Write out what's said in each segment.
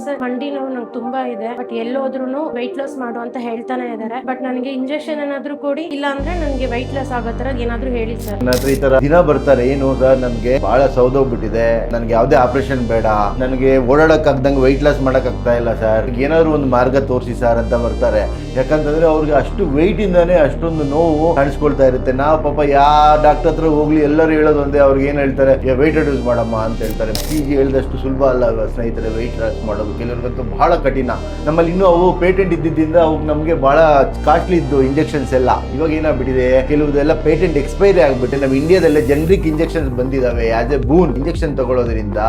Sir ಮಂಡಿ ನೋವು ನಂಗೆ ತುಂಬಾ ಇದೆ, ಬಟ್ ಎಲ್ಲೋದ್ರೂ weight loss ಮಾಡು ಅಂತ ಹೇಳ್ತಾನೆ ಇದಾರೆ. ಬಟ್ ನನಗೆ ಇಂಜೆಕ್ಷನ್ ಏನಾದ್ರು ಕೊಡಿ, ಇಲ್ಲ ಅಂದ್ರೆ ನನಗೆ weight loss ಆಗೋ ತರ ಏನಾದ್ರು ಹೇಳಿ ಸರ್. ನನ್ನ ಹತ್ರ ಈ ತರ ದಿನ ಬರ್ತಾರೆ, ಏನು ಸರ್ ನನ್ಗೆ ಬಹಳ ಸೌದೋಗ್ಬಿಟ್ಟಿದೆ, ನನ್ಗೆ ಯಾವ್ದೇ ಆಪರೇಷನ್ ಬೇಡ, ನನಗೆ ಓಡಾಡಕ್ ಆಗ್ದಂಗೆ weight loss ಮಾಡಕ್ ಆಗ್ತಾ ಇಲ್ಲ ಸರ್, ಏನಾದ್ರು ಒಂದು ಮಾರ್ಗ ತೋರಿಸಿ ಸರ್ ಅಂತ ಬರ್ತಾರೆ. ಯಾಕಂತಂದ್ರೆ ಅವ್ರಿಗೆ ಅಷ್ಟು weight ಇಂದಾನೆ ಅಷ್ಟೊಂದು ನೋವು ಕಾಣಿಸ್ಕೊಳ್ತಾ ಇರುತ್ತೆ. ನಾವು ಪಾಪ ಯಾವ ಡಾಕ್ಟರ್ ಹತ್ರ ಹೋಗ್ಲಿ ಎಲ್ಲರೂ ಹೇಳೋದು ಒಂದೇ, ಅವ್ರಿಗೆ ಏನ್ ಹೇಳ್ತಾರೆ, weight reduce ಮಾಡಮ್ಮ ಅಂತ ಹೇಳ್ತಾರೆ. PG ಹೇಳಿದಷ್ಟು ಸುಲಭ ಅಲ್ಲ ಸ್ನೇಹಿತರೆ weight loss ಮಾಡೋದು, ಕೆಲವ್ರಿಗಂತೂ ಬಹಳ ಕಠಿಣ. ನಮ್ಮಲ್ಲಿ ಇನ್ನೂ ಅವು ಪೇಟೆಂಟ್ ಇದ್ದಿದ್ದರಿಂದ ಅವು ನಮಗೆ ಬಹಳ ಕಾಸ್ಟ್ಲಿ ಇದ್ದು ಇಂಜೆಕ್ಷನ್ಸ್ ಎಲ್ಲ. ಇವಾಗ ಏನಾಗ್ಬಿಟ್ಟಿದೆ, ಕೆಲವುದೆಲ್ಲ ಪೇಟೆಂಟ್ ಎಕ್ಸ್ಪೈರಿ ಆಗ್ಬಿಟ್ಟು ನಮ್ಮ ಇಂಡಿಯಾದಲ್ಲೇ ಜನರಿಕ್ ಇಂಜೆಕ್ಷನ್ಸ್ ಬಂದಿದಾವೆ. ಆಸ್ ಎ ಬೂನ್ ಇಂಜೆಕ್ಷನ್ ತಗೊಳ್ಳೋದ್ರಿಂದ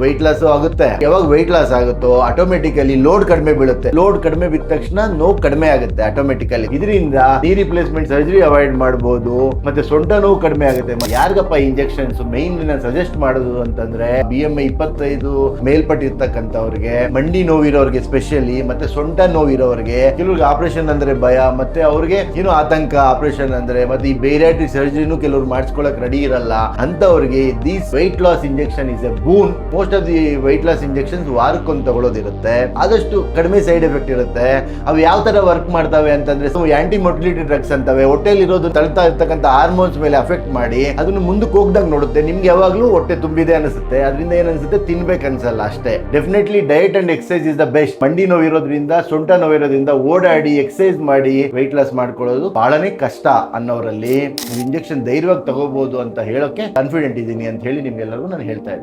weight loss ಆಗುತ್ತೆ. ಯಾವಾಗ weight loss ಆಗುತ್ತೋ ಆಟೋಮೆಟಿಕಲಿ ಲೋಡ್ ಕಡಿಮೆ ಬೀಳುತ್ತೆ. ಲೋಡ್ ಕಡಿಮೆ ಬಿದ್ದ ತಕ್ಷಣ ನೋವು ಕಡಿಮೆ ಆಗುತ್ತೆ ಆಟೋಮೆಟಿಕಲಿ. ಇದರಿಂದ ನೀ ರಿಪ್ಲೇಸ್ಮೆಂಟ್ ಸರ್ಜರಿ ಅವಾಯ್ಡ್ ಮಾಡಬಹುದು, ಮತ್ತೆ ಸೊಂಟ ನೋವು ಕಡಿಮೆ ಆಗುತ್ತೆ. ಯಾರಿಗಪ್ಪ ಇಂಜೆಕ್ಷನ್ಸ್ ಮೈನ್ ನಾನು ಸಜೆಸ್ಟ್ ಮಾಡೋದು ಅಂತಂದ್ರೆ BMI 25 ಮೇಲ್ಪಟ್ಟಿರ್ತಕ್ಕಂಥವ್ರಿಗೆ, ಮಂಡಿ ನೋವಿರೋರಿಗೆ ಸ್ಪೆಷಲಿ, ಮತ್ತೆ ಸೊಂಟ ನೋವಿರೋರಿಗೆ, ಕೆಲವ್ರಿಗೆ ಆಪರೇಷನ್ ಅಂದ್ರೆ ಭಯ, ಮತ್ತೆ ಅವ್ರಿಗೆ ಏನು ಆತಂಕ ಆಪರೇಷನ್ ಅಂದ್ರೆ, ಮತ್ತೆ ಈ ಬೇರಿಯಾಟ್ರಿಕ್ ಸರ್ಜರಿನೂ ಕೆಲವ್ರು ಮಾಡಿಸ್ಕೊಳಕ್ ರೆಡಿ ಇರಲ್ಲ. ಅಂತವ್ರಿಗೆ this weight loss injection is a boon. Most of the weight loss injections ವಾರಕ್ಕೊಂದು ತಗೊಳ್ಳೋದಿರುತ್ತೆ, ಆದಷ್ಟು ಕಡಿಮೆ ಸೈಡ್ ಎಫೆಕ್ಟ್ ಇರುತ್ತೆ. ಅವು ಯಾವ ತರ ವರ್ಕ್ ಮಾಡ್ತವೆ ಅಂತಂದ್ರೆ ಆಂಟಿ ಮೊಟಿಲಿಟಿ ಡ್ರಗ್ಸ್ ಅಂತವೆ. ಹೊಟ್ಟೆಲಿ ಇರೋದು ತಳ್ತಾ ಇರ್ತಕ್ಕಂಥ ಹಾರ್ಮೋನ್ಸ್ ಮೇಲೆ ಅಫೆಕ್ಟ್ ಮಾಡಿ ಅದನ್ನು ಮುಂದಕ್ಕೆ ಹೋಗ್ದಂಗ್ ನೋಡುತ್ತೆ. ನಿಮ್ಗೆ ಯಾವಾಗ್ಲೂ ಹೊಟ್ಟೆ ತುಂಬಿದೆ ಅನಿಸುತ್ತೆ, ಅದರಿಂದ ಏನ್ ಅನ್ಸುತ್ತೆ, ತಿನ್ಬೇಕು ಅನ್ಸಲ್ಲ ಅಷ್ಟೇ. Definitely diet and exercise is the best. ಮಂಡಿ ನೋವಿರೋದ್ರಿಂದ, ಸೊಂಟ ನೋವಿರೋದ್ರಿಂದ ಓಡಾಡಿ ಎಕ್ಸರ್ಸೈಸ್ ಮಾಡಿ weight loss ಮಾಡ್ಕೊಳ್ಳೋದು ಬಹಳನೇ ಕಷ್ಟ ಅನ್ನೋರಲ್ಲಿ ಇಂಜೆಕ್ಷನ್ ಧೈರ್ಯವಾಗಿ ತಗೋಬಹುದು ಅಂತ ಹೇಳೋಕೆ ಕಾನ್ಫಿಡೆಂಟ್ ಇದ್ದೀನಿ ಅಂತ ಹೇಳಿ ನಿಮ್ಗೆಲ್ಲರಿಗೂ ನಾನು ಹೇಳ್ತಾ ಇದ್ದೀನಿ.